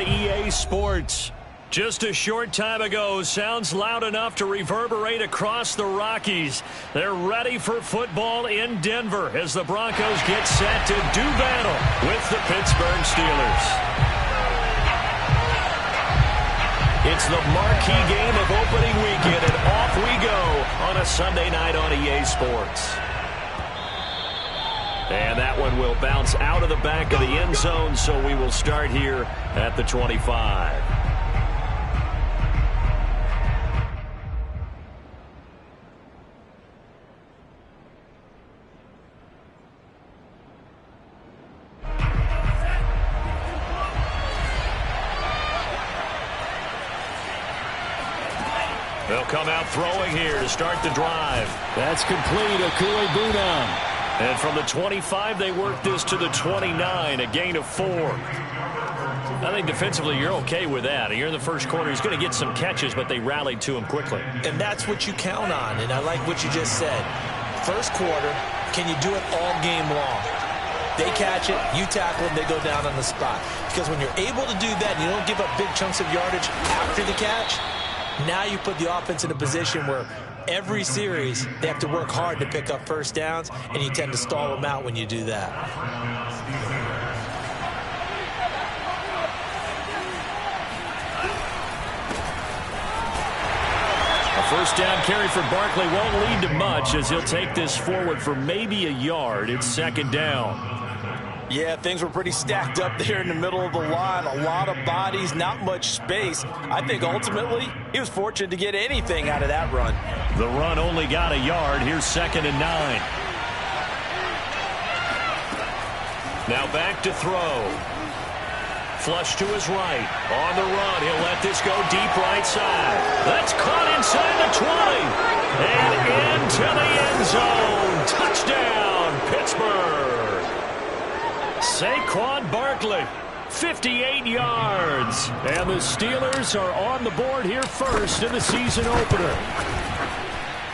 on EA Sports. Just a short time ago, sounds loud enough to reverberate across the Rockies. They're ready for football in Denver as the Broncos get set to do battle with the Pittsburgh Steelers. It's the marquee game of opening weekend, and off we go on a Sunday night on EA Sports. And that one will bounce out of the back of the end zone, so we will start here at the 25. They'll come out throwing here to start the drive. That's complete. Okui-Buna. And from the 25, they work this to the 29, a gain of 4. I think defensively you're okay with that. You're in the first quarter. He's going to get some catches, but they rallied to him quickly. And that's what you count on, and I like what you just said. First quarter, can you do it all game long? They catch it, you tackle them, they go down on the spot. Because when you're able to do that and you don't give up big chunks of yardage after the catch, now you put the offense in a position where every series they have to work hard to pick up first downs, and you tend to stall them out when you do that. A first down carry for Barkley won't lead to much as he'll take this forward for maybe a yard. It's second down. Yeah, things were pretty stacked up there in the middle of the line. A lot of bodies, not much space. I think ultimately he was fortunate to get anything out of that run. The run only got a yard. Here's 2nd and 9. Now back to throw. Flush to his right. On the run, he'll let this go deep right side. That's caught inside the 20. And into the end zone. Touchdown, Pittsburgh. Saquon Barkley, 58 yards. And the Steelers are on the board here first in the season opener.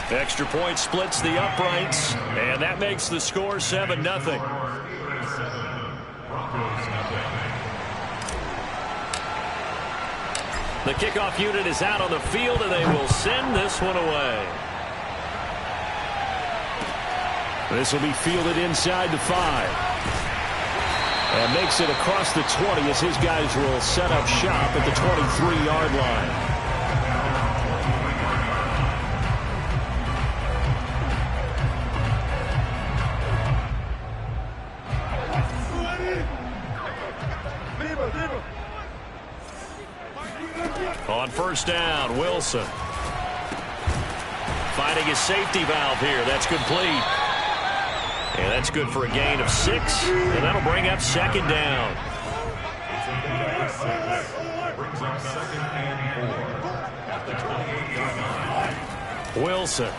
Extra point splits the uprights, and that makes the score 7-0. The kickoff unit is out on the field, and they will send this one away. This will be fielded inside the 5. And makes it across the 20 as his guys will set up shop at the 23-yard line. On first down, Wilson. Finding his safety valve here. That's complete. And that's good for a gain of 6. And that'll bring up second down. Wilson.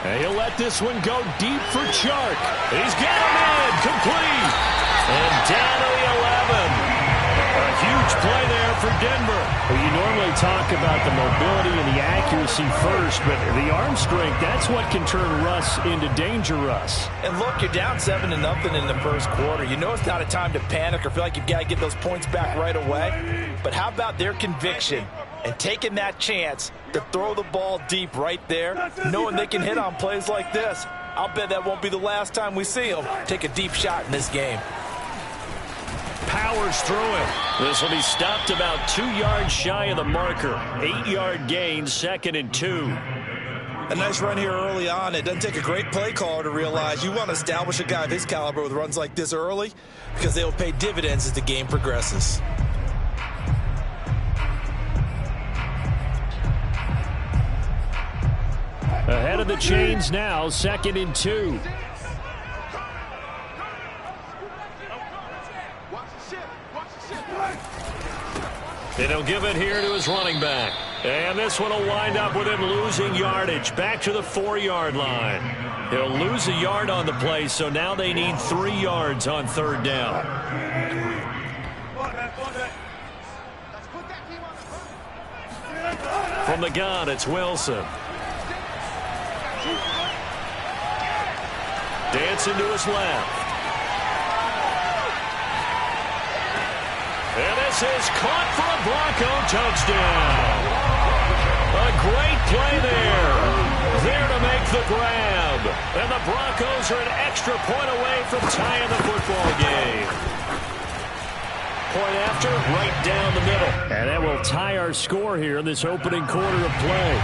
And he'll let this one go deep for Chark. He's got him in. Complete. And down to the 11. A huge play there for Denver. Well, you normally talk about the mobility and the accuracy first, but the arm strength, that's what can turn Russ into danger, Russ. And look, you're down 7-0 in the first quarter. You know it's not a time to panic or feel like you've got to get those points back right away. But how about their conviction and taking that chance to throw the ball deep right there, knowing they can hit on plays like this? I'll bet that won't be the last time we see them take a deep shot in this game. Powers through him. This will be stopped about 2 yards shy of the marker. 8-yard gain, 2nd and 2. A nice run here early on. It doesn't take a great play caller to realize you want to establish a guy of his caliber with runs like this early because they will pay dividends as the game progresses. Ahead of the chains now, 2nd and 2. And he'll give it here to his running back. And this one will wind up with him losing yardage back to the 4-yard line. He'll lose a yard on the play, so now they need 3 yards on third down. From the gun, it's Wilson. Dancing to his left. is caught for a Bronco touchdown. A great play there. There to make the grab. And the Broncos are an extra point away from tying the football game. Point after, right down the middle. And that will tie our score here in this opening quarter of play.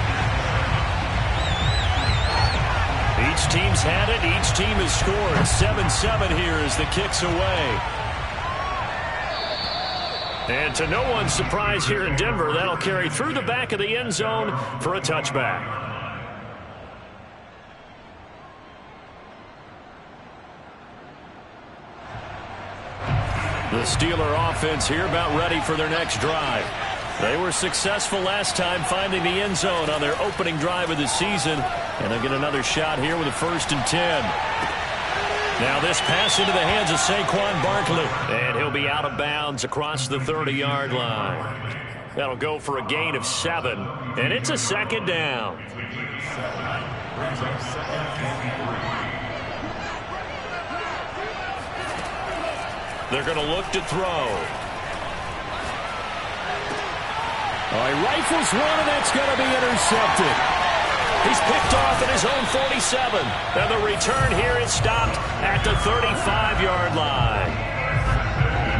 Each team's had it. Each team has scored. 7-7 here as the kick's away. And to no one's surprise here in Denver, that'll carry through the back of the end zone for a touchback. The Steeler offense here about ready for their next drive. They were successful last time finding the end zone on their opening drive of the season. And they'll get another shot here with a 1st and 10. Now this pass into the hands of Saquon Barkley. And he'll be out of bounds across the 30-yard line. That'll go for a gain of 7. And it's a 2nd down. They're going to look to throw. He rifles one, and it's going to be intercepted. He's picked off at his own 47. And the return here is stopped at the 35-yard line.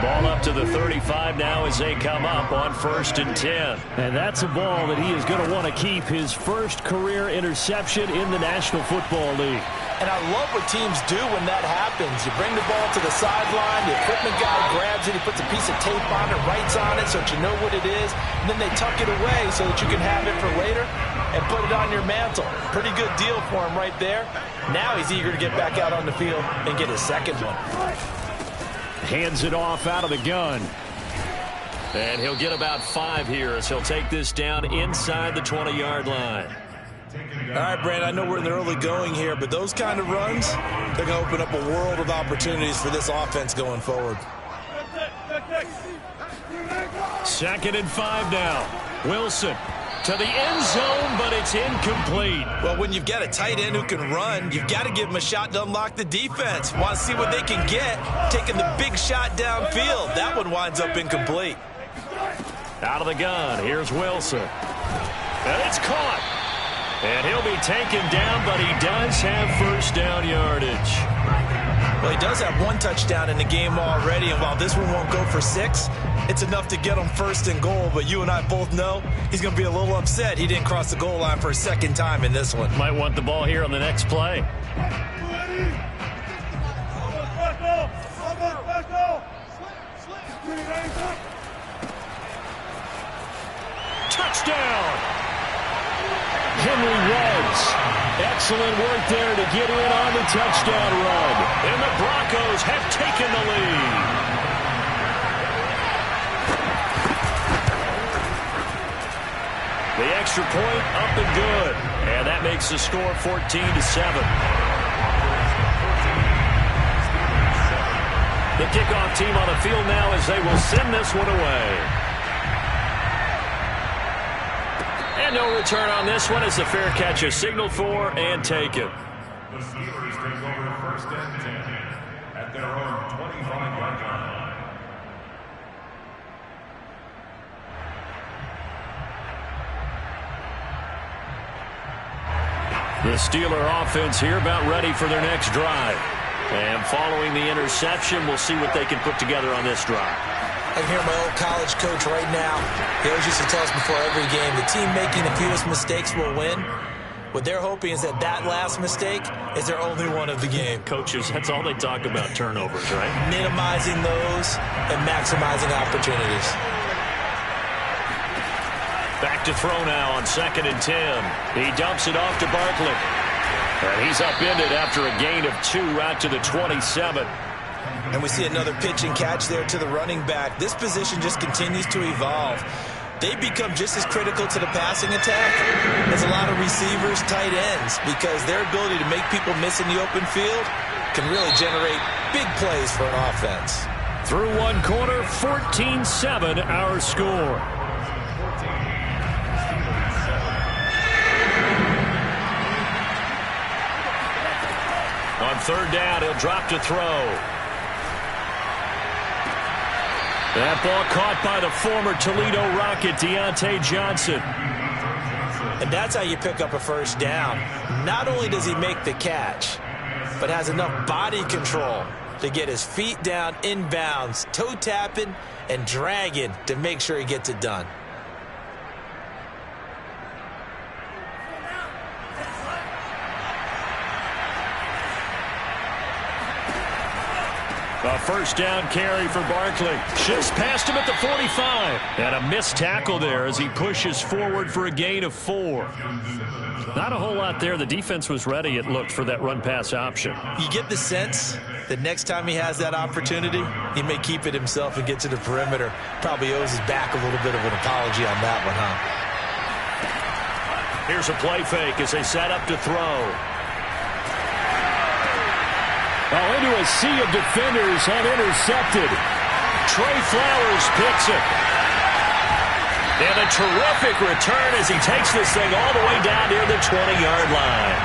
Ball up to the 35 now as they come up on 1st and 10. And that's a ball that he is going to want to keep, his first career interception in the National Football League. And I love what teams do when that happens. You bring the ball to the sideline, the equipment guy grabs it, he puts a piece of tape on it, writes on it so that you know what it is, and then they tuck it away so that you can have it for later and put it on your mantle. Pretty good deal for him right there. Now he's eager to get back out on the field and get his second one. Hands it off out of the gun. And he'll get about 5 here as he'll take this down inside the 20-yard line. All right, Brand, I know we're in the early going here, but those kind of runs, they're going to open up a world of opportunities for this offense going forward. 2nd and 5 now. Wilson to the end zone, but it's incomplete. Well, when you've got a tight end who can run, you've got to give him a shot to unlock the defense. Want to see what they can get, taking the big shot downfield. That one winds up incomplete. Out of the gun, here's Wilson. And it's caught. And he'll be taken down, but he does have 1st down yardage. Well, he does have 1 touchdown in the game already, and while this one won't go for 6, it's enough to get him 1st and goal. But you and I both know he's going to be a little upset he didn't cross the goal line for a 2nd time in this one. Might want the ball here on the next play. Touchdown! Henry Ruggs. Excellent work there to get in on the touchdown run. And the Broncos have taken the lead. The extra point up and good. And that makes the score 14-7. The kickoff team on the field now as they will send this one away. And no return on this one as the fair catch is signaled for and taken. The Steelers take over 1st and 10 at their own 25-yard line. The Steeler offense here about ready for their next drive. And following the interception, we'll see what they can put together on this drive. I can hear my old college coach right now. He always used to tell us before every game, the team making the fewest mistakes will win. What they're hoping is that last mistake is their only one of the game. Coaches, that's all they talk about, turnovers, right? Minimizing those and maximizing opportunities. Back to throw now on 2nd and 10. He dumps it off to Barkley. And he's upended after a gain of 2 out to the 27. And we see another pitch and catch there to the running back. This position just continues to evolve. They become just as critical to the passing attack as a lot of receivers, tight ends, because their ability to make people miss in the open field can really generate big plays for an offense. Through one quarter, 14-7 our score. On 3rd down, he'll drop to throw. That ball caught by the former Toledo Rocket, Deontay Johnson. And that's how you pick up a first down. Not only does he make the catch, but has enough body control to get his feet down inbounds, toe tapping and dragging to make sure he gets it done. A first down carry for Barkley. Shifts past him at the 45. And a missed tackle there as he pushes forward for a gain of 4. Not a whole lot there. The defense was ready, it looked, for that run-pass option. You get the sense that next time he has that opportunity, he may keep it himself and get to the perimeter. Probably owes his back a little bit of an apology on that one, huh? Here's a play fake as they set up to throw. Oh, into a sea of defenders and intercepted. Trey Flowers picks it. And a terrific return as he takes this thing all the way down near the 20-yard line.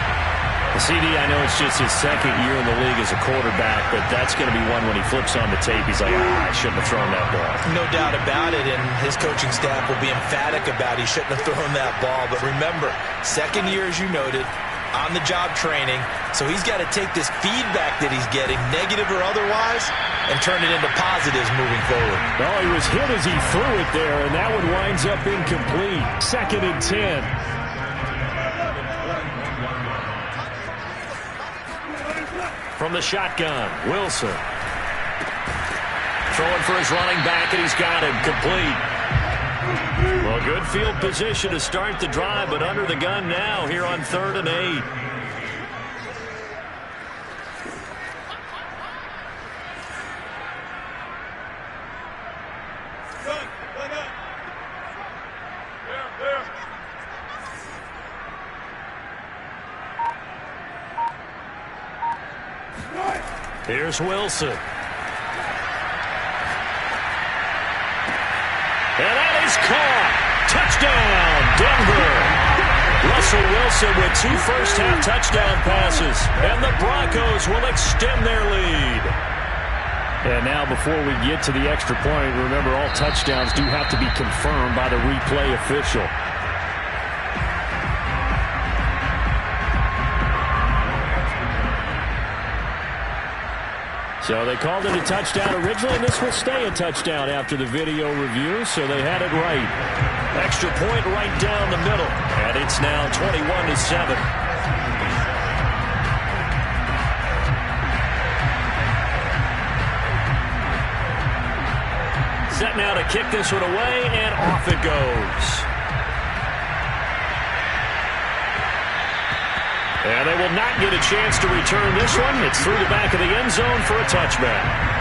CD, I know it's just his second year in the league as a quarterback, but that's going to be one when he flips on the tape. He's like, I shouldn't have thrown that ball. No doubt about it, and his coaching staff will be emphatic about he shouldn't have thrown that ball. But remember, second year, as you noted, on-the-job training, so he's got to take this feedback that he's getting, negative or otherwise, and turn it into positives moving forward. Oh, he was hit as he threw it there, and that one winds up incomplete. 2nd and 10. From the shotgun, Wilson. Throwing for his running back, and he's got him complete. Well, good field position to start the drive, but under the gun now here on 3rd and 8. Here's Wilson. And that is caught. Touchdown, Denver. Russell Wilson with 2 first-half touchdown passes. And the Broncos will extend their lead. And now before we get to the extra point, remember all touchdowns do have to be confirmed by the replay official. So they called it a touchdown originally, and this will stay a touchdown after the video review, so they had it right. Extra point right down the middle, and it's now 21-7. Set now to kick this one away, and off it goes. And they will not get a chance to return this one. It's through the back of the end zone for a touchback.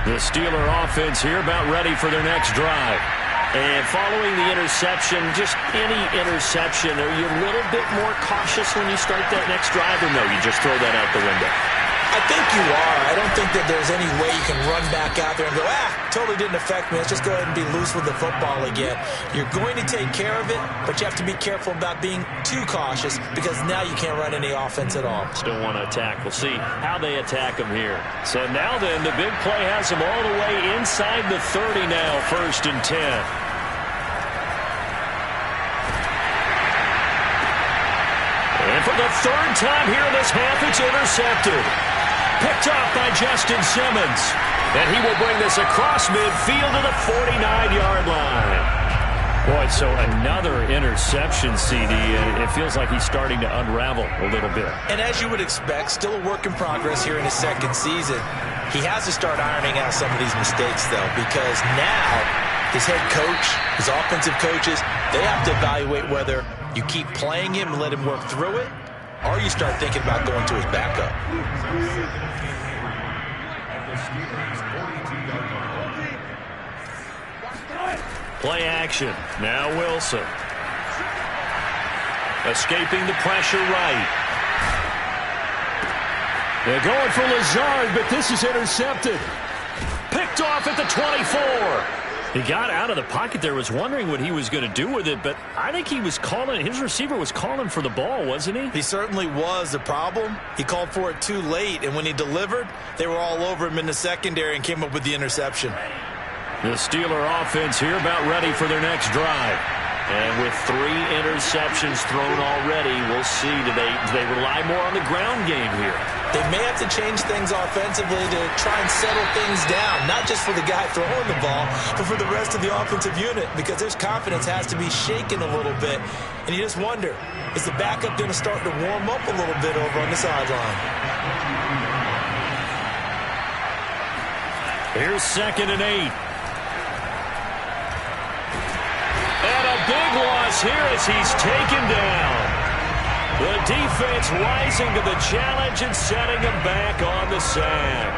The Steeler offense here about ready for their next drive. And following the interception, just any interception, are you a little bit more cautious when you start that next drive, or no, you just throw that out the window? I think you are. I don't think that there's any way you can run back out there and go, totally didn't affect me. Let's just go ahead and be loose with the football again. You're going to take care of it, but you have to be careful about being too cautious because now you can't run any offense at all. Still want to attack. We'll see how they attack them here. So now then, the big play has them all the way inside the 30 now, 1st and 10. And for the 3rd time here in this half, it's intercepted. Picked off by Justin Simmons. And he will bring this across midfield to the 49-yard line. Boy, so another interception, CD. It feels like he's starting to unravel a little bit. And as you would expect, still a work in progress here in his 2nd season. He has to start ironing out some of these mistakes, though, because now his head coach, his offensive coaches, they have to evaluate whether you keep playing him and let him work through it, or you start thinking about going to his backup. Play action. Now Wilson. Escaping the pressure right. They're going for Lazard, but this is intercepted. Picked off at the 24. He got out of the pocket there, was wondering what he was going to do with it, but I think he was calling, his receiver was calling for the ball, wasn't he? He certainly was. The problem, he called for it too late, and when he delivered, they were all over him in the secondary and came up with the interception. The Steeler offense here about ready for their next drive. And with 3 interceptions thrown already, we'll see, do they rely more on the ground game here? They may have to change things offensively to try and settle things down, not just for the guy throwing the ball, but for the rest of the offensive unit, because their confidence has to be shaken a little bit. And you just wonder, is the backup going to start to warm up a little bit over on the sideline? Here's 2nd and 8. And a big loss here as he's taken down. The defense rising to the challenge and setting him back on the sack.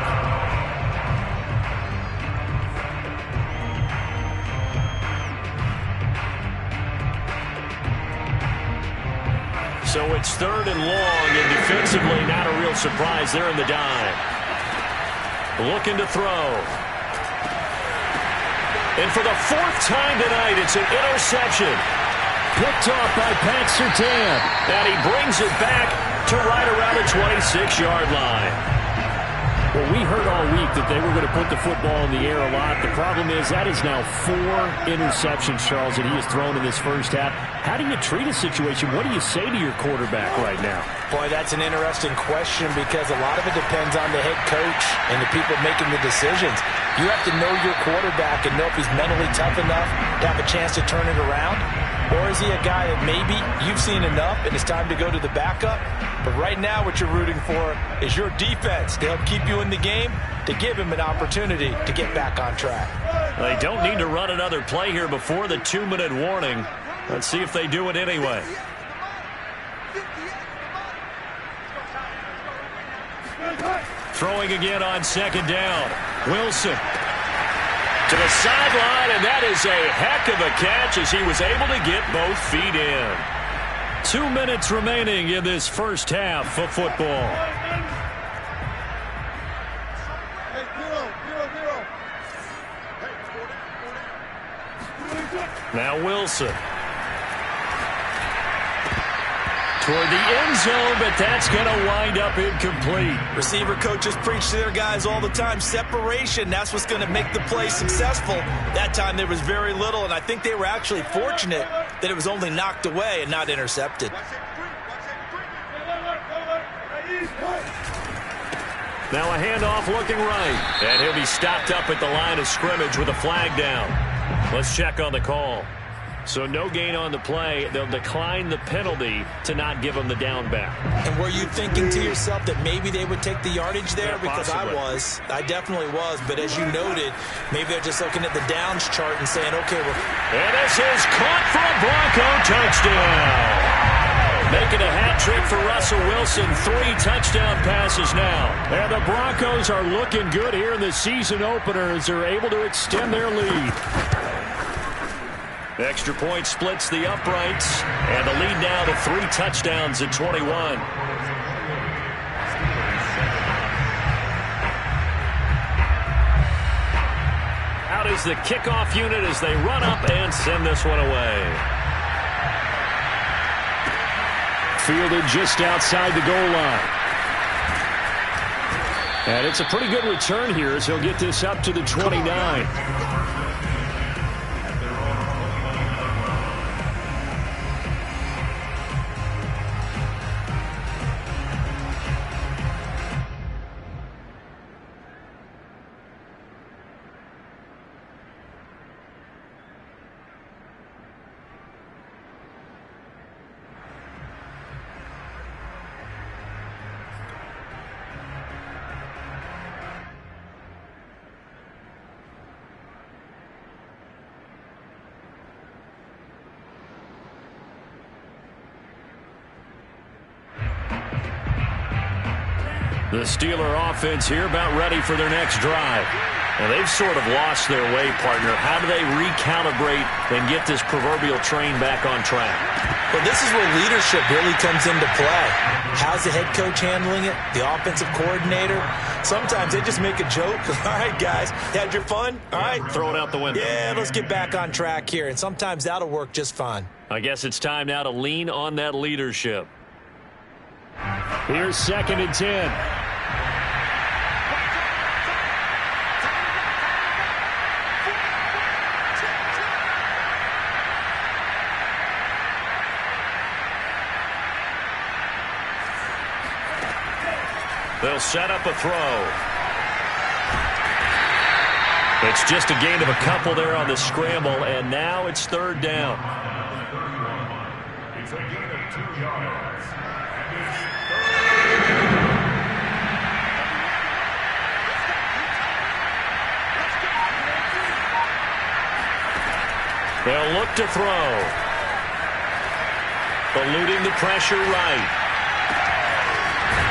So it's 3rd and long, and defensively not a real surprise. They're in the dive. Looking to throw. And for the 4th time tonight, it's an interception. Picked off by Pat Surtain. And he brings it back to right around the 26-yard line. Well, we heard all week that they were going to put the football in the air a lot. The problem is that is now 4 interceptions, Charles, that he has thrown in this first half. How do you treat a situation? What do you say to your quarterback right now? Boy, that's an interesting question because a lot of it depends on the head coach and the people making the decisions. You have to know your quarterback and know if he's mentally tough enough to have a chance to turn it around. Or is he a guy that maybe you've seen enough and it's time to go to the backup? But right now what you're rooting for is your defense to help keep you in the game, to give him an opportunity to get back on track. They don't need to run another play here before the 2-minute warning. Let's see if they do it anyway. Throwing again on 2nd down. Wilson to the sideline, and that is a heck of a catch as he was able to get both feet in. 2 minutes remaining in this first half of football. Now Wilson. Toward the end zone, but that's going to wind up incomplete. Receiver coaches preach to their guys all the time. Separation, that's what's going to make the play successful. That time there was very little, and I think they were actually fortunate that it was only knocked away and not intercepted. Now a handoff looking right. And he'll be stopped up at the line of scrimmage with a flag down. Let's check on the call. So no gain on the play. They'll decline the penalty to not give them the down back. And were you thinking to yourself that maybe they would take the yardage there? Yeah, because possibly. I definitely was. But as you noted, maybe they're just looking at the downs chart and saying, okay, well. And this is caught for a Bronco touchdown. Making a hat trick for Russell Wilson. 3 touchdown passes now. And the Broncos are looking good here in the season opener as they're able to extend their lead. Extra point splits the uprights, and the lead now to 3 touchdowns at 21. Out is the kickoff unit as they run up and send this one away. Fielded just outside the goal line. And it's a pretty good return here as he'll get this up to the 29. The Steeler offense here about ready for their next drive. And they've sort of lost their way, partner. How do they recalibrate and get this proverbial train back on track? Well, this is where leadership really comes into play. How's the head coach handling it? The offensive coordinator? Sometimes they just make a joke. All right, guys, had your fun? All right. Throw it out the window. Yeah, let's get back on track here. And sometimes that'll work just fine. I guess it's time now to lean on that leadership. Here's 2nd and 10. They'll set up a throw. It's just a gain of a couple there on the scramble, and now it's 3rd down. It's a gain of 2 yards. They'll look to throw. Eluding the pressure right.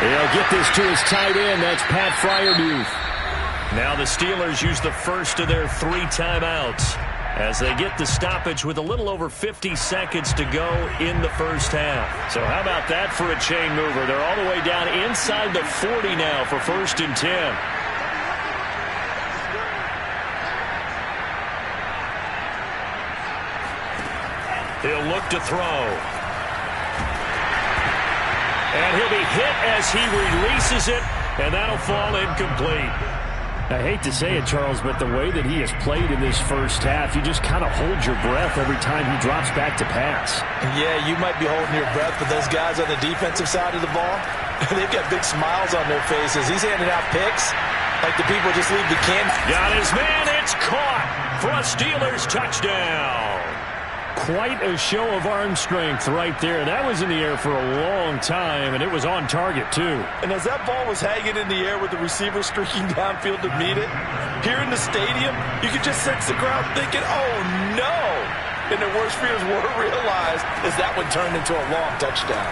He'll get this to his tight end. That's Pat Freiermuth. Now the Steelers use the first of their 3 timeouts as they get the stoppage with a little over 50 seconds to go in the first half. So how about that for a chain mover? They're all the way down inside the 40 now for 1st and 10. He'll look to throw. And he'll be hit as he releases it, and that'll fall incomplete. I hate to say it, Charles, but the way that he has played in this first half, you just kind of hold your breath every time he drops back to pass. Yeah, you might be holding your breath, but those guys on the defensive side of the ball, they've got big smiles on their faces. He's handing out picks like the people just leave the can. Got his man. It's caught for a Steelers touchdown. Quite a show of arm strength right there. That was in the air for a long time, and it was on target, too. And as that ball was hanging in the air with the receiver streaking downfield to meet it, here in the stadium, you could just sense the crowd thinking, oh, no. And their worst fears were realized as that one turned into a long touchdown.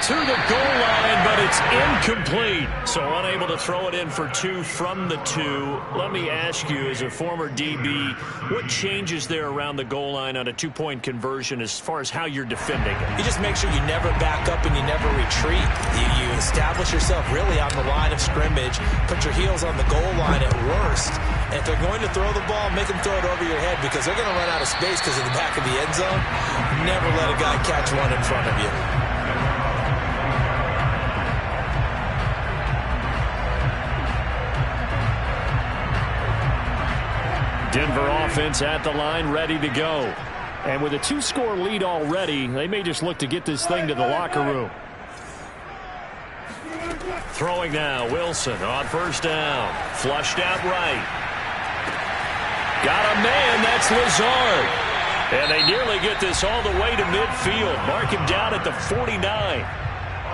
To the goal line, but it's incomplete. So unable to throw it in for 2 from the 2. Let me ask you, as a former DB, what changes there around the goal line on a 2-point conversion as far as how you're defending it? You just make sure you never back up and you never retreat. You establish yourself really on the line of scrimmage, put your heels on the goal line at worst. And if they're going to throw the ball, make them throw it over your head because they're going to run out of space because of the back of the end zone. Never let a guy catch one in front of you. Denver offense at the line, ready to go. And with a 2-score lead already, they may just look to get this thing to the locker room. Throwing now, Wilson on 1st down. Flushed out right. Got a man, that's Lazard. And they nearly get this all the way to midfield. Mark him down at the 49.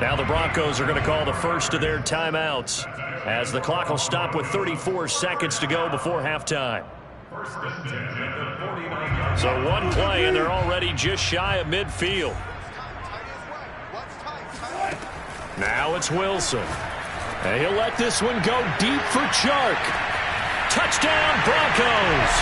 Now the Broncos are going to call the first of their timeouts as the clock will stop with 34 seconds to go before halftime. So 1 play, and they're already just shy of midfield. Now it's Wilson. And he'll let this one go deep for Chark. Touchdown, Broncos!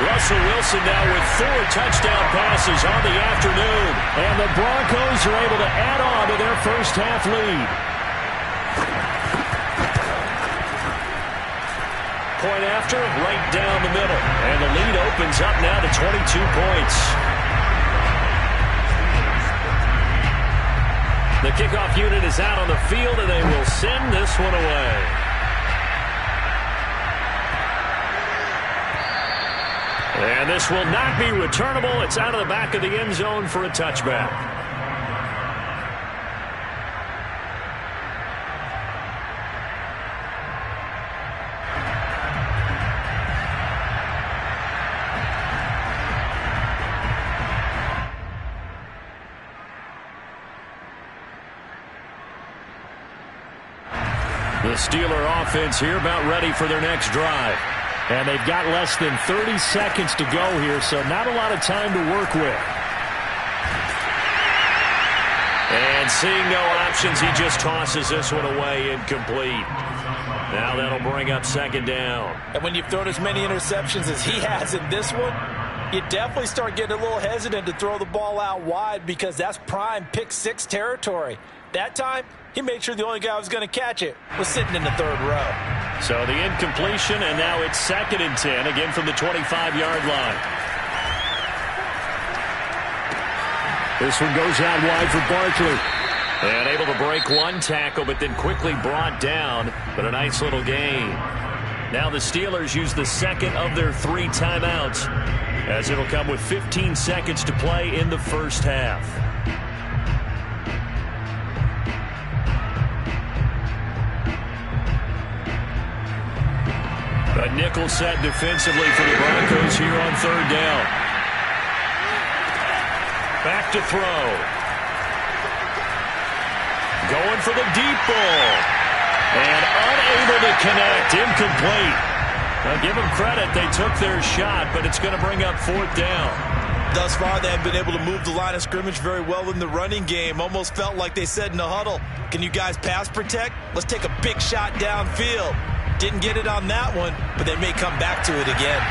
Russell Wilson now with 4 touchdown passes on the afternoon. And the Broncos are able to add on to their first half lead. Point after, right down the middle. And the lead opens up now to 22 points. The kickoff unit is out on the field, and they will send this one away. And this will not be returnable. It's out of the back of the end zone for a touchback. The Steeler offense here about ready for their next drive. And they've got less than 30 seconds to go here, so not a lot of time to work with. And seeing no options, he just tosses this one away incomplete. Now that'll bring up second down. And when you've thrown as many interceptions as he has in this one, you definitely start getting a little hesitant to throw the ball out wide because that's prime pick six territory. That time, he made sure the only guy who was going to catch it was sitting in the third row. So the incompletion, and now it's 2nd and 10, again from the 25-yard line. This one goes out wide for Barkley. And able to break one tackle, but then quickly brought down. But a nice little gain. Now the Steelers use the second of their 3 timeouts, as it'll come with 15 seconds to play in the first half. A nickel set defensively for the Broncos here on 3rd down. Back to throw. Going for the deep ball. And unable to connect. Incomplete. Now give them credit. They took their shot, but it's going to bring up 4th down. Thus far, they have been able to move the line of scrimmage very well in the running game. Almost felt like they said in the huddle, can you guys pass protect? Let's take a big shot downfield. Didn't get it on that one, but they may come back to it again.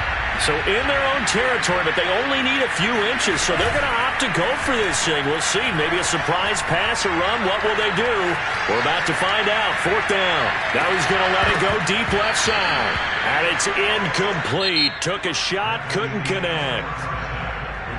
So in their own territory, but they only need a few inches, so they're going to opt to go for this thing. We'll see. Maybe a surprise pass or run. What will they do? We're about to find out. 4th down. Now he's going to let it go deep left side. And it's incomplete. Took a shot, couldn't connect.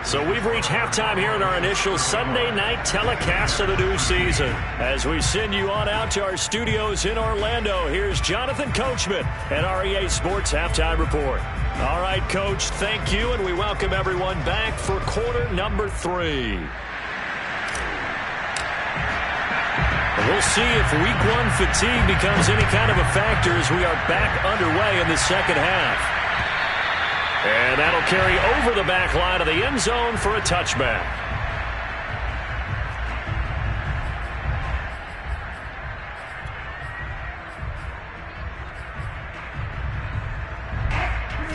So we've reached halftime here in our initial Sunday night telecast of the new season. As we send you on out to our studios in Orlando, here's Jonathan Coachman at REA Sports Halftime Report. All right, Coach, thank you, and we welcome everyone back for quarter number 3. We'll see if week 1 fatigue becomes any kind of a factor as we are back underway in the second half. And that'll carry over the back line of the end zone for a touchback.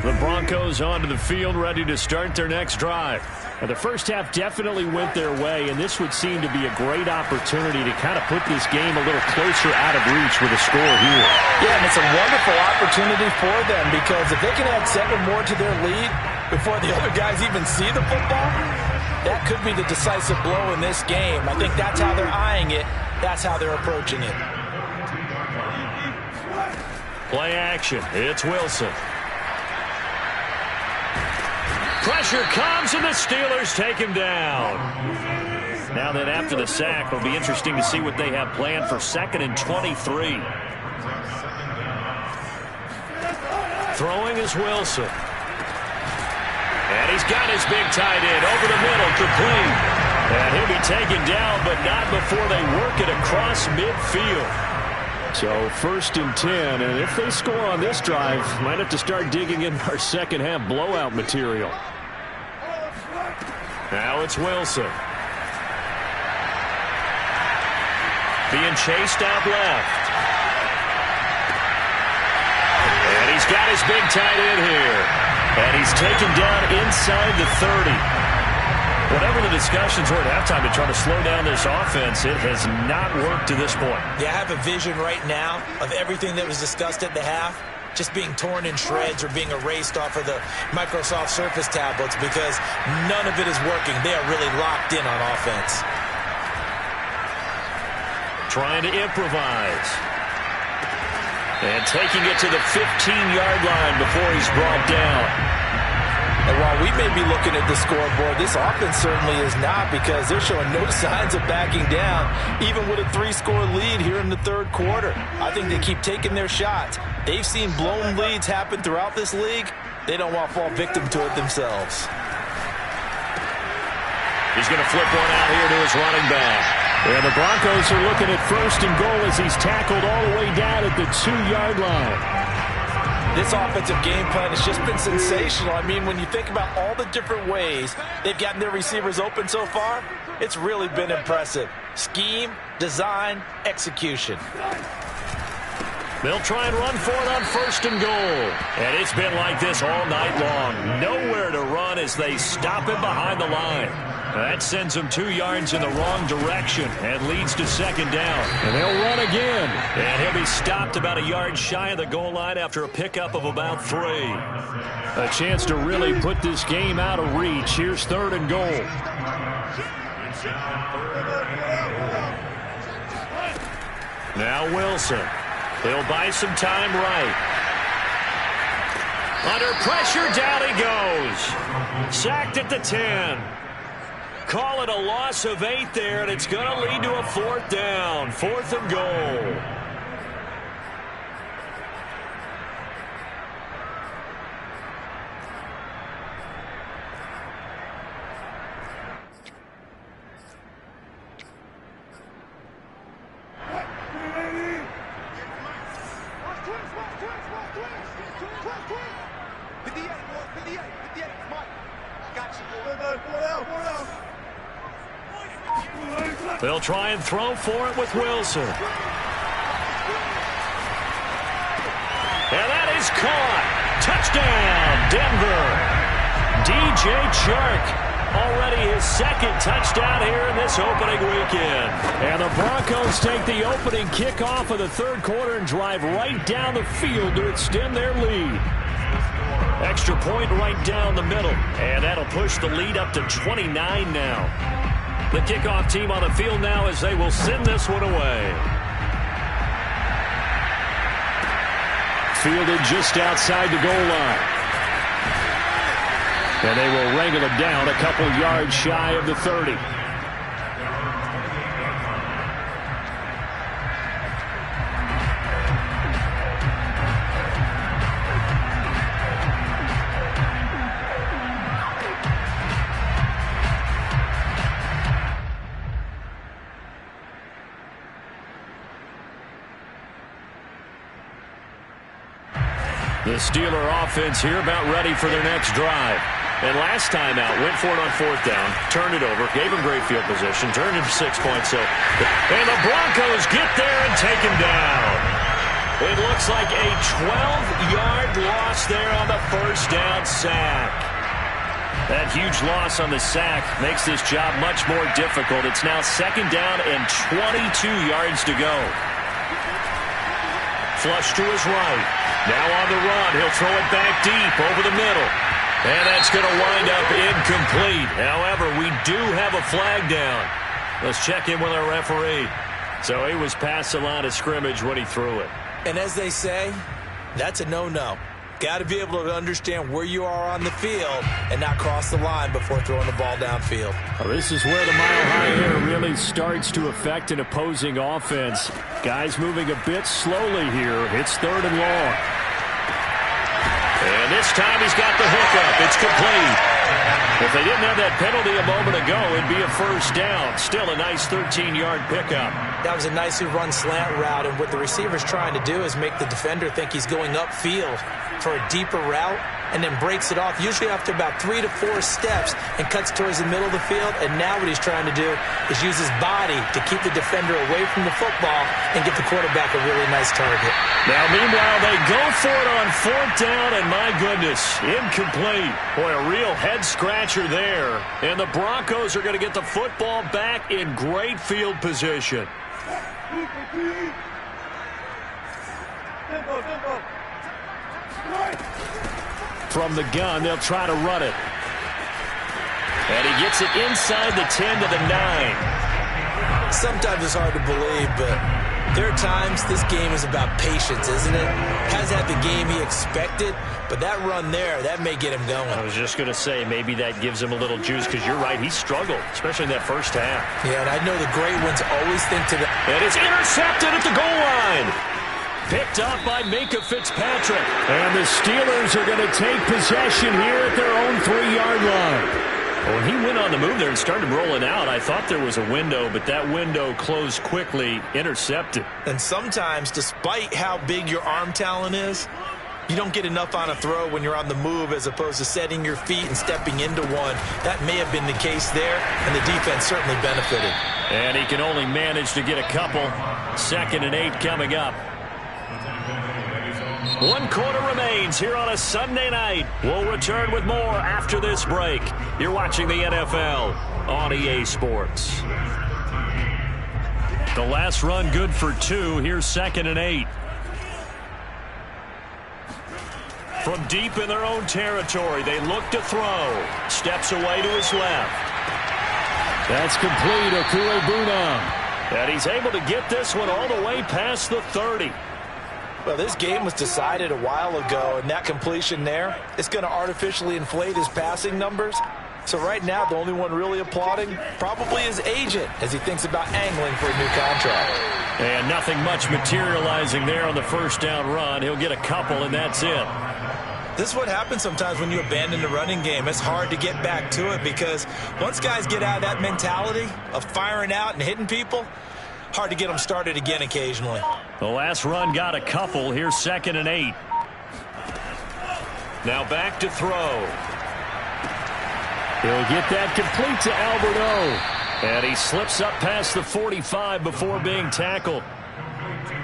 The Broncos onto the field, ready to start their next drive. Now, the first half definitely went their way, and this would seem to be a great opportunity to kind of put this game a little closer out of reach with a score here. Yeah, and it's a wonderful opportunity for them because if they can add 7 more to their lead before the other guys even see the football, that could be the decisive blow in this game. I think that's how they're eyeing it. That's how they're approaching it. Play action. It's Wilson. Pressure comes, and the Steelers take him down. Now that after the sack, it'll be interesting to see what they have planned for 2nd and 23. Throwing is Wilson. And he's got his big tight end over the middle, complete. And he'll be taken down, but not before they work it across midfield. So 1st and 10, and if they score on this drive, might have to start digging in our second half blowout material. Now it's Wilson. Being chased out left. And he's got his big tight end here. And he's taken down inside the 30. Whatever the discussions were at halftime to try to slow down this offense, it has not worked to this point. Yeah, I have a vision right now of everything that was discussed at the half just being torn in shreds or being erased off of the Microsoft Surface tablets because none of it is working. They are really locked in on offense. Trying to improvise. And taking it to the 15-yard line before he's brought down. And while we may be looking at the scoreboard, this offense certainly is not because they're showing no signs of backing down, even with a 3-score lead here in the 3rd quarter. I think they keep taking their shots. They've seen blown leads happen throughout this league. They don't want to fall victim to it themselves. He's going to flip one out here to his running back. And the Broncos are looking at 1st and goal as he's tackled all the way down at the 2-yard line. This offensive game plan has just been sensational. I mean, when you think about all the different ways they've gotten their receivers open so far, it's really been impressive. Scheme, design, execution. They'll try and run for it on 1st and goal. And it's been like this all night long. Nowhere to run as they stop him behind the line. That sends him 2 yards in the wrong direction and leads to 2nd down. And they'll run again. And he'll be stopped about a yard shy of the goal line after a pickup of about 3. A chance to really put this game out of reach. Here's 3rd and goal. Now Wilson. He'll buy some time right. Under pressure, down he goes. Sacked at the 10. Call it a loss of 8 there, and it's going to lead to a 4th down. 4th and goal. They'll try and throw for it with Wilson. And that is caught. Touchdown, Denver. DJ Chark. Already his 2nd touchdown here in this opening weekend. And the Broncos take the opening kickoff of the 3rd quarter and drive right down the field to extend their lead. Extra point right down the middle. And that'll push the lead up to 29 now. The kickoff team on the field now as they will send this one away. Fielded just outside the goal line. And they will wrangle him down a couple yards shy of the 30. The Steeler offense here about ready for their next drive. And last time out, went for it on 4th down, turned it over, gave him great field position, turned him 6 points. And the Broncos get there and take him down. It looks like a 12-yard loss there on the 1st down sack. That huge loss on the sack makes this job much more difficult. It's now 2nd down and 22 yards to go. Flush to his right. Now on the run. He'll throw it back deep over the middle. And that's going to wind up incomplete. However, we do have a flag down. Let's check in with our referee. So he was past the line of scrimmage when he threw it. And as they say, that's a no-no. Got to be able to understand where you are on the field and not cross the line before throwing the ball downfield. Well, this is where the mile-high air really starts to affect an opposing offense. Guys moving a bit slowly here. It's 3rd and long. And this time he's got the hookup. It's complete. If they didn't have that penalty a moment ago, it'd be a 1st down. Still a nice 13-yard pickup. That was a nicely run slant route, and what the receiver's trying to do is make the defender think he's going upfield for a deeper route and then breaks it off, usually after about 3 to 4 steps, and cuts towards the middle of the field. And now what he's trying to do is use his body to keep the defender away from the football and give the quarterback a really nice target. Now, meanwhile, they go for it on 4th down, and my goodness, incomplete. Boy, a real head-scratcher there. And the Broncos are going to get the football back in great field position. From the gun, they'll try to run it. And he gets it inside the 10 to the 9. Sometimes it's hard to believe, but there are times this game is about patience, isn't it? Hasn't had the game he expected, but that run there, that may get him going. I was just going to say, maybe that gives him a little juice, because you're right, he struggled, especially in that 1st half. Yeah, and I know the great ones always think to the... And it's intercepted at the goal line. Picked up by Minkah Fitzpatrick. And the Steelers are going to take possession here at their own 3-yard line. When he went on the move there and started rolling out, I thought there was a window, but that window closed quickly, intercepted. And sometimes, despite how big your arm talent is, you don't get enough on a throw when you're on the move as opposed to setting your feet and stepping into one. That may have been the case there, and the defense certainly benefited. And he can only manage to get a couple. 2nd and 8 coming up. 1 quarter remains here on a Sunday night. We'll return with more after this break. You're watching the NFL on EA Sports. The last run good for 2. Here's 2nd and 8. From deep in their own territory, they look to throw. Steps away to his left. That's complete. Okuegbunam. And he's able to get this one all the way past the 30. Well, this game was decided a while ago, and that completion there, it's going to artificially inflate his passing numbers. So right now, the only one really applauding probably his agent as he thinks about angling for a new contract. And nothing much materializing there on the first down run. He'll get a couple, and that's it. This is what happens sometimes when you abandon the running game. It's hard to get back to it because once guys get out of that mentality of firing out and hitting people, hard to get them started again occasionally. The last run got a couple. Here's 2nd and 8. Now back to throw. He'll get that complete to Albert O. And he slips up past the 45 before being tackled.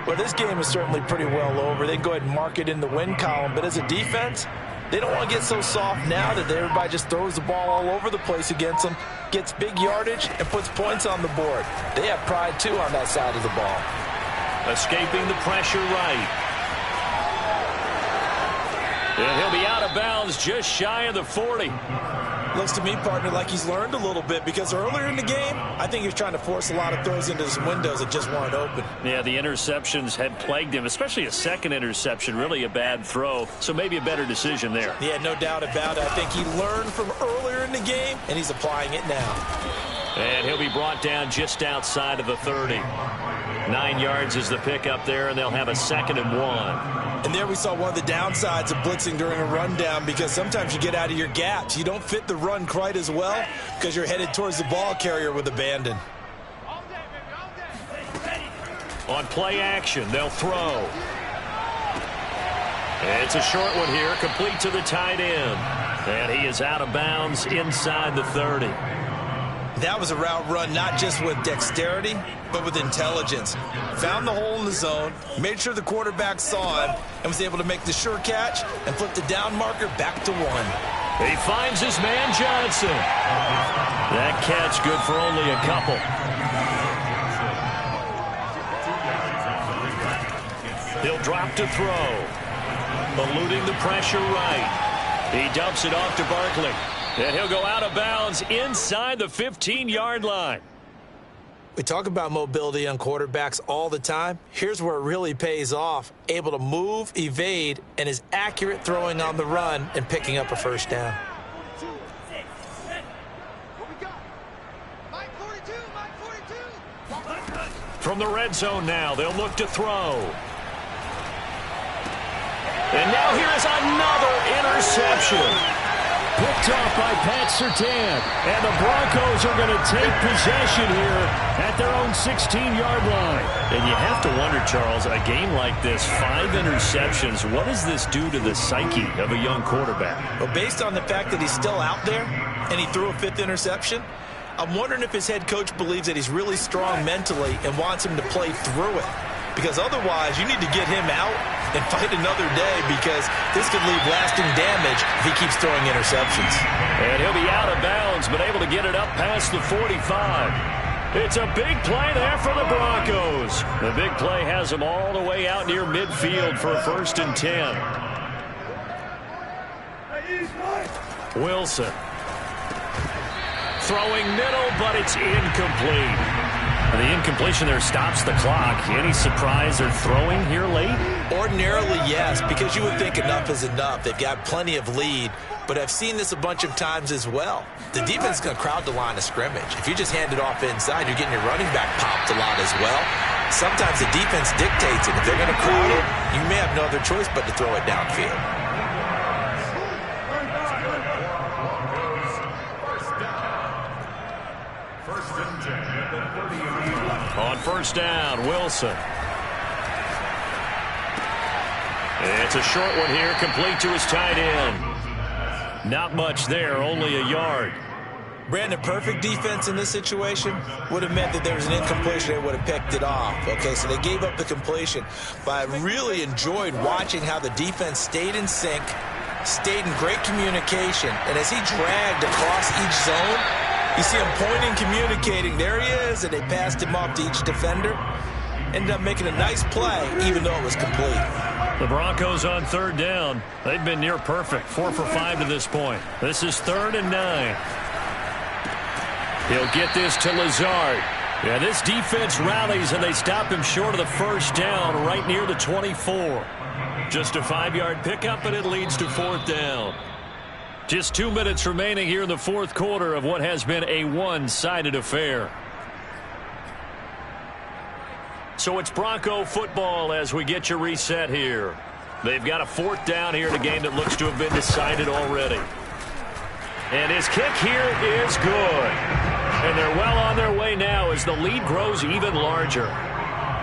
Well, this game is certainly pretty well over. They can go ahead and mark it in the win column. But as a defense, they don't want to get so soft now that everybody just throws the ball all over the place against them, gets big yardage, and puts points on the board. They have pride, too, on that side of the ball. Escaping the pressure right. And he'll be out of bounds just shy of the 40. Looks to me, partner, like he's learned a little bit because earlier in the game, I think he was trying to force a lot of throws into some windows that just weren't open. Yeah, the interceptions had plagued him, especially a second interception, really a bad throw. So maybe a better decision there. Yeah, no doubt about it. I think he learned from earlier in the game, and he's applying it now. And he'll be brought down just outside of the 30. 9 yards is the pickup there, and they'll have a 2nd and 1. And there we saw one of the downsides of blitzing during a rundown because sometimes you get out of your gaps. You don't fit the run quite as well because you're headed towards the ball carrier with abandon. On play action, they'll throw. It's a short one here, complete to the tight end. And he is out of bounds inside the 30. That was a route run not just with dexterity, but with intelligence. Found the hole in the zone, made sure the quarterback saw him, and was able to make the sure catch and flip the down marker back to 1. He finds his man Johnson. That catch good for only a couple. He'll drop to throw. Eluding the pressure right. He dumps it off to Barkley. And he'll go out of bounds inside the 15-yard line. We talk about mobility on quarterbacks all the time. Here's where it really pays off. Able to move, evade, and is accurate throwing on the run and picking up a first down. From the red zone now, they'll look to throw. And now here is another interception. Picked off by Pat Surtain. And the Broncos are going to take possession here at their own 16-yard line. And you have to wonder, Charles, a game like this, 5 interceptions, what does this do to the psyche of a young quarterback? Well, based on the fact that he's still out there and he threw a 5th interception, I'm wondering if his head coach believes that he's really strong mentally and wants him to play through it. Because otherwise, you need to get him out and fight another day because this could leave lasting damage if he keeps throwing interceptions. And he'll be out of bounds, but able to get it up past the 45. It's a big play there for the Broncos. The big play has them all the way out near midfield for a 1st and 10. Wilson. Throwing middle, but it's incomplete. The incompletion there stops the clock. Any surprise they're throwing here late? Ordinarily, yes, because you would think enough is enough. They've got plenty of lead, but I've seen this a bunch of times as well. The defense is going to crowd the line of scrimmage. If you just hand it off inside, you're getting your running back popped a lot as well. Sometimes the defense dictates it. If they're going to crowd it, you may have no other choice but to throw it downfield. On 1st down, Wilson. It's a short one here, complete to his tight end. Not much there, only a yard. Brandon, perfect defense in this situation would have meant that there was an incompletion. They would have picked it off. Okay, so they gave up the completion. But I really enjoyed watching how the defense stayed in sync, stayed in great communication. And as he dragged across each zone, you see him pointing, communicating. There he is, and they passed him off to each defender. Ended up making a nice play, even though it was complete. The Broncos on third down. They've been near perfect, 4 for 5 to this point. This is 3rd and 9. He'll get this to Lazard. Yeah, this defense rallies, and they stop him short of the first down right near the 24. Just a 5-yard pickup, and it leads to 4th down. Just 2 minutes remaining here in the fourth quarter of what has been a one-sided affair. So it's Bronco football as we get you reset here. They've got a 4th down here in a game that looks to have been decided already. And his kick here is good. And they're well on their way now as the lead grows even larger.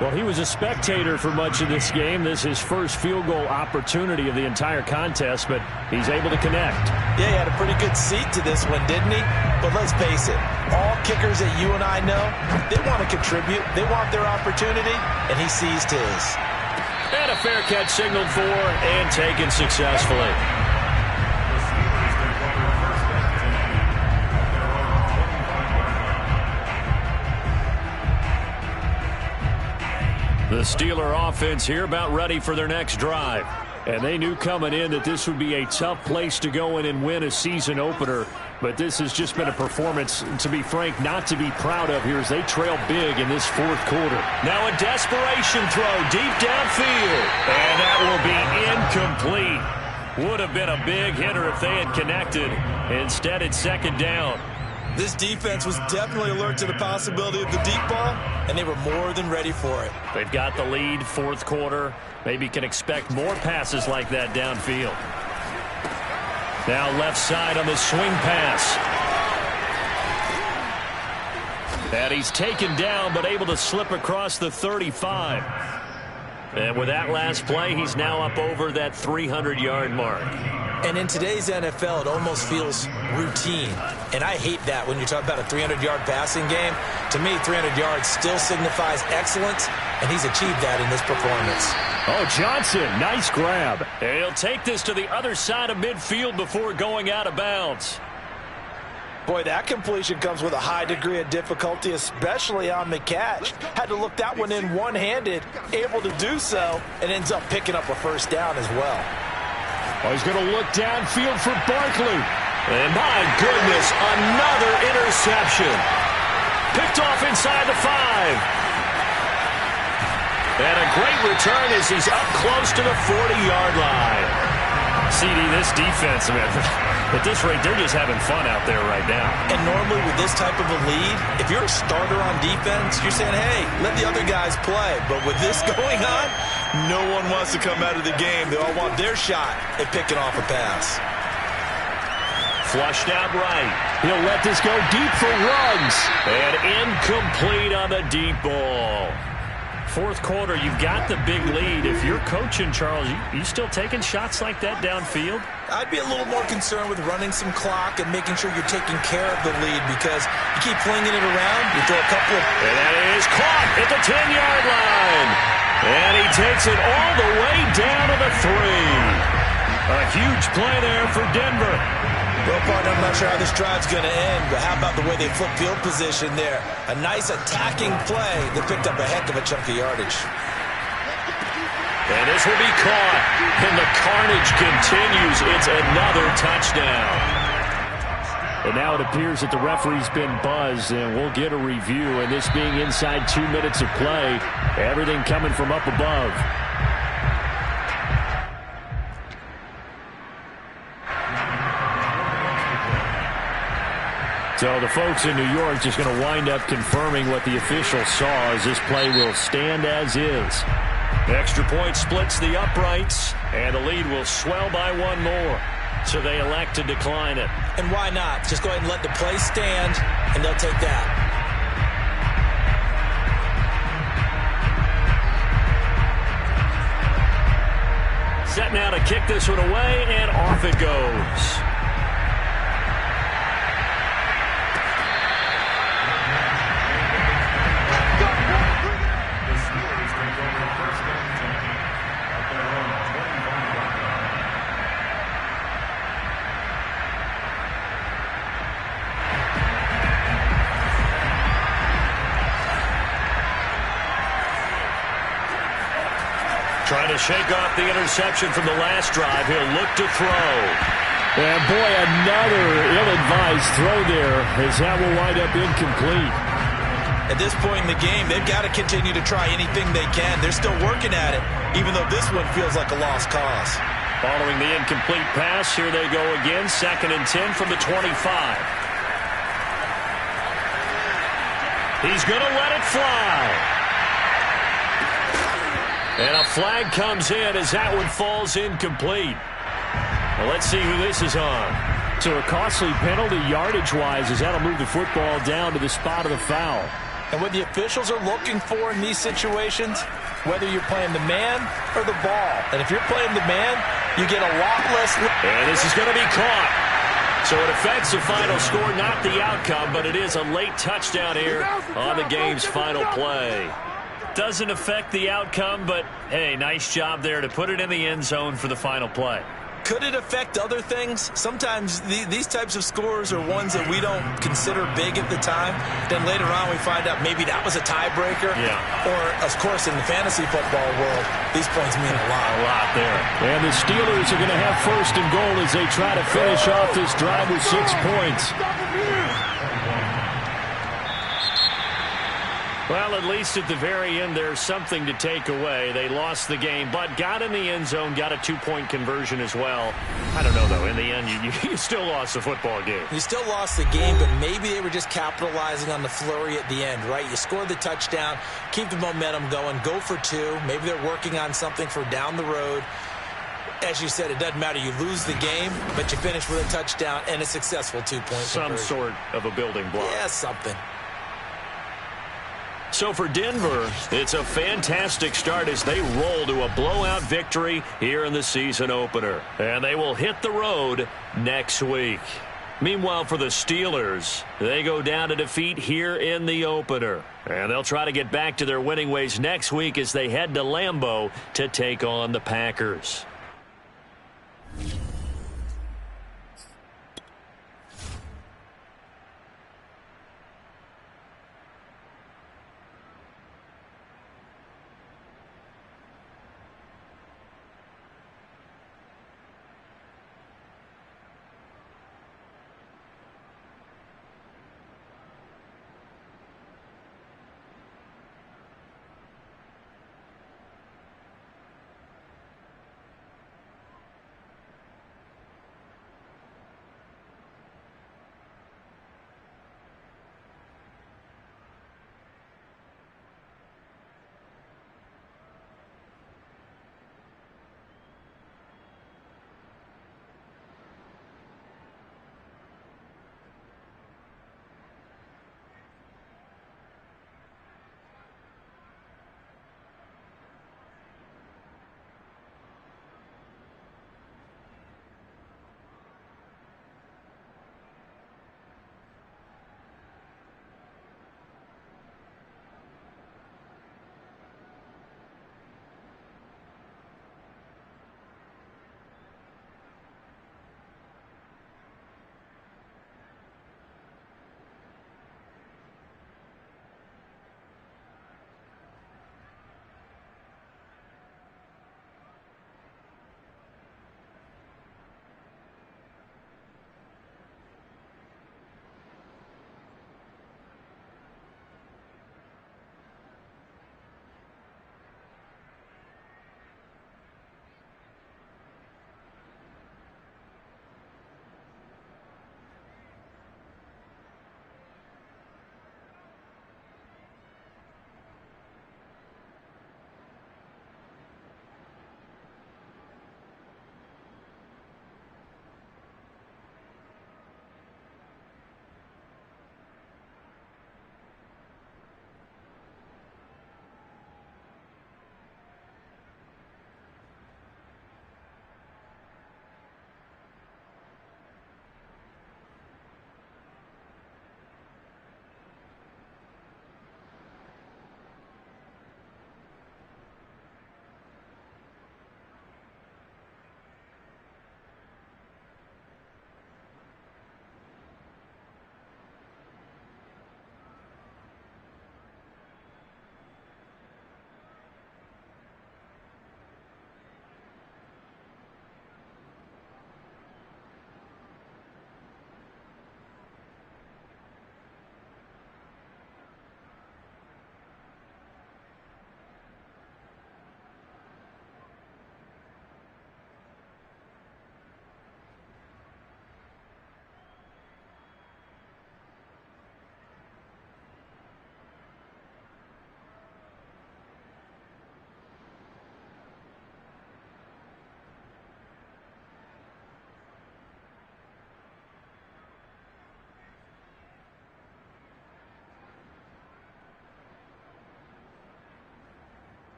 Well, he was a spectator for much of this game. This is his first field goal opportunity of the entire contest, but he's able to connect. Yeah, he had a pretty good seat to this one, didn't he? But let's face it, all kickers that you and I know, they want to contribute. They want their opportunity, and he seized his. And a fair catch signaled for and taken successfully. The Steeler offense here about ready for their next drive. And they knew coming in that this would be a tough place to go in and win a season opener. But this has just been a performance, to be frank, not to be proud of here as they trail big in this fourth quarter. Now a desperation throw deep downfield. And that will be incomplete. Would have been a big hitter if they had connected. Instead, it's 2nd down. This defense was definitely alert to the possibility of the deep ball, and they were more than ready for it. They've got the lead, fourth quarter. Maybe can expect more passes like that downfield. Now left side on the swing pass. And he's taken down, but able to slip across the 35. And with that last play, he's now up over that 300-yard mark. And in today's NFL, it almost feels routine. And I hate that when you talk about a 300-yard passing game. To me, 300 yards still signifies excellence, and he's achieved that in this performance. Oh, Johnson, nice grab. And he'll take this to the other side of midfield before going out of bounds. Boy, that completion comes with a high degree of difficulty, especially on the catch. Had to look that one in one-handed, able to do so, and ends up picking up a first down as well. Oh, he's going to look downfield for Barkley. And my goodness, another interception. Picked off inside the 5. And a great return as he's up close to the 40-yard line. CD, this defense, man, at this rate, they're just having fun out there right now. And normally with this type of a lead, if you're a starter on defense, you're saying, hey, let the other guys play. But with this going on, no one wants to come out of the game. They all want their shot at picking off a pass. Flushed out right. He'll let this go deep for Ruggs. And incomplete on the deep ball. Fourth quarter, you've got the big lead. If you're coaching, Charles, you still taking shots like that downfield? I'd be a little more concerned with running some clock and making sure you're taking care of the lead, because you keep flinging it around, you throw a couple of... And that is caught at the 10-yard line. And he takes it all the way down to the 3. A huge play there for Denver. Well, partner, I'm not sure how this drive's going to end, but how about the way they flip field position there? A nice attacking play that picked up a heck of a chunk of yardage. And this will be caught. And the carnage continues. It's another touchdown. And now it appears that the referee's been buzzed, and we'll get a review. And this being inside 2 minutes of play, everything coming from up above. So the folks in New York just going to wind up confirming what the official saw, as this play will stand as is. Extra point splits the uprights, and the lead will swell by one more. So they elect to decline it. And why not? Just go ahead and let the play stand, and they'll take that. Set now to kick this one away, and off it goes. He'll shake off the interception from the last drive. He'll look to throw. And boy, another ill-advised throw there as that will wind up incomplete. At this point in the game, they've got to continue to try anything they can. They're still working at it, even though this one feels like a lost cause. Following the incomplete pass, here they go again. 2nd and 10 from the 25. He's going to let it fly. And a flag comes in as that one falls incomplete. Well, let's see who this is on. So a costly penalty yardage-wise as that'll move the football down to the spot of the foul. And what the officials are looking for in these situations, whether you're playing the man or the ball. And if you're playing the man, you get a lot less. And this is going to be caught. So it affects the final score, not the outcome, but it is a late touchdown here on the game's final play. Doesn't affect the outcome, but, hey, nice job there to put it in the end zone for the final play. Could it affect other things? Sometimes these types of scores are ones that we don't consider big at the time. Then later on we find out maybe that was a tiebreaker. Yeah. Or, of course, in the fantasy football world, these points mean a lot. A lot there. And the Steelers are going to have 1st and goal as they try to finish off this drive with 6 points. Well, at least at the very end, there's something to take away. They lost the game, but got in the end zone, got a 2-point conversion as well. I don't know, though. In the end, you still lost the football game. You still lost the game, but maybe they were just capitalizing on the flurry at the end, right? You scored the touchdown, keep the momentum going, go for 2. Maybe they're working on something for down the road. As you said, it doesn't matter. You lose the game, but you finish with a touchdown and a successful 2-point conversion. Some sort of a building block. Yeah, something. So for Denver, it's a fantastic start as they roll to a blowout victory here in the season opener. And they will hit the road next week. Meanwhile, for the Steelers, they go down to defeat here in the opener. And they'll try to get back to their winning ways next week as they head to Lambeau to take on the Packers.